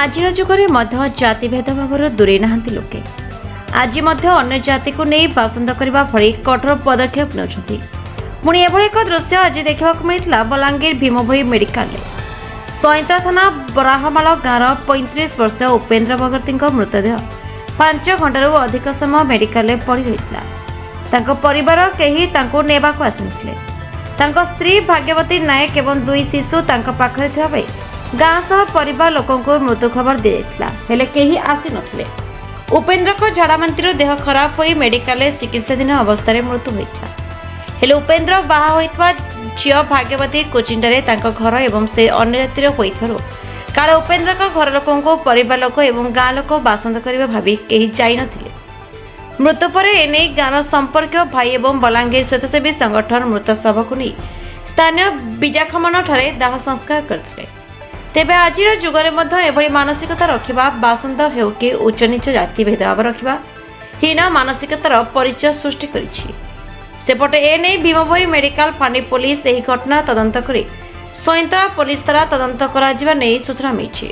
ଆଜିର ଯୁଗରେ ମଧ୍ୟ ଜାତି ଭେଦଭାବରୁ ଦୂରେଇ ନାହାନ୍ତି ଲୋକେ। ଆଜି ମଧ୍ୟ ଅନ୍ୟ ଜାତିକୁ ନେଇ ବାସନ୍ଦ କରିବା ଭଳି କଠୋର ପଦକ୍ଷେପ ନେଉଛନ୍ତି। ପୁଣି ଏଭଳି ଏକ ଦୃଶ୍ୟ ଆଜି ଦେଖିବାକୁ ମିଳିଥିଲା ବଲାଙ୍ଗୀର ଭୀମଭୋଇ ମେଡିକାଲରେ। ସଇଁତଳା ଥାନା ବରାହମାଳ ଗାଁର 35 ବର୍ଷୀୟ ଉପେନ୍ଦ୍ର ଭଗତୀଙ୍କ ମୃତଦେହ 5 ଘଣ୍ଟାରୁ ଅଧିକ ସମୟ ମେଡିକାଲରେ ପଡ଼ି ରହିଥିଲା। ତାଙ୍କ ପରିବାର କେହି ତାଙ୍କୁ ନେବାକୁ ଆସିନଥିଲେ। ତାଙ୍କ ସ୍ତ୍ରୀ ଭାଗ୍ୟବତୀ ନାୟକ ଏବଂ 2 ଶିଶୁ ତାଙ୍କ ପାଖରେ ଥିବା ବେଳେ ଗାଁ ସହ ପରିବାର ଲୋକଙ୍କୁ ମୃତ୍ୟୁ ଖବର ଦିଆଯାଇଥିଲା, ହେଲେ କେହି ଆସିନଥିଲେ। ଉପେନ୍ଦ୍ରଙ୍କ ଝାଡ଼ାବାନ୍ତିରୁ ଦେହ ଖରାପ ହୋଇ ମେଡିକାଲରେ ଚିକିତ୍ସାଧୀନ ଅବସ୍ଥାରେ ମୃତ୍ୟୁ ହୋଇଥିଲା। ହେଲେ ଉପେନ୍ଦ୍ର ବାହା ହୋଇଥିବା ଝିଅ ଭାଗ୍ୟବତୀ କୋଚିଣ୍ଡାରେ ତାଙ୍କ ଘର ଏବଂ ସେ ଅନ୍ୟ ଜାତିର ହୋଇଥିବାରୁ କାଳେ ଉପେନ୍ଦ୍ରଙ୍କ ଘର ଲୋକଙ୍କୁ ପରିବାର ଲୋକ ଏବଂ ଗାଁ ଲୋକ ବାସନ୍ଦ କରିବା ଭାବି କେହି ଯାଇନଥିଲେ। ମୃତ୍ୟୁ ପରେ ଏନେଇ ଗାଁର ସମ୍ପର୍କୀୟ ଭାଇ ଏବଂ ବଲାଙ୍ଗୀର ସ୍ୱେଚ୍ଛାସେବୀ ସଂଗଠନ ମୃତ ଶବକୁ ନେଇ ସ୍ଥାନୀୟ ବିଜାଖମନଠାରେ ଦାହ ସଂସ୍କାର କରିଥିଲେ। ତେବେ ଆଜିର ଯୁଗରେ ମଧ୍ୟ ଏଭଳି ମାନସିକତା ରଖିବା, ବାସନ୍ଦ ହେଉ କି ଉଚ୍ଚ ନିଚ ଜାତି ଭେଦଭାବ ରଖିବା ହୀନ ମାନସିକତାର ପରିଚୟ ସୃଷ୍ଟି କରିଛି। ସେପଟେ ଏନେଇ ଭୀମଭୋଇ ମେଡିକାଲ ଫାଣ୍ଡି ପୋଲିସ ଏହି ଘଟଣା ତଦନ୍ତ କରି ସଇଁତଳା ପୋଲିସ ଦ୍ୱାରା ତଦନ୍ତ କରାଯିବା ନେଇ ସୂଚନା ମିଳିଛି।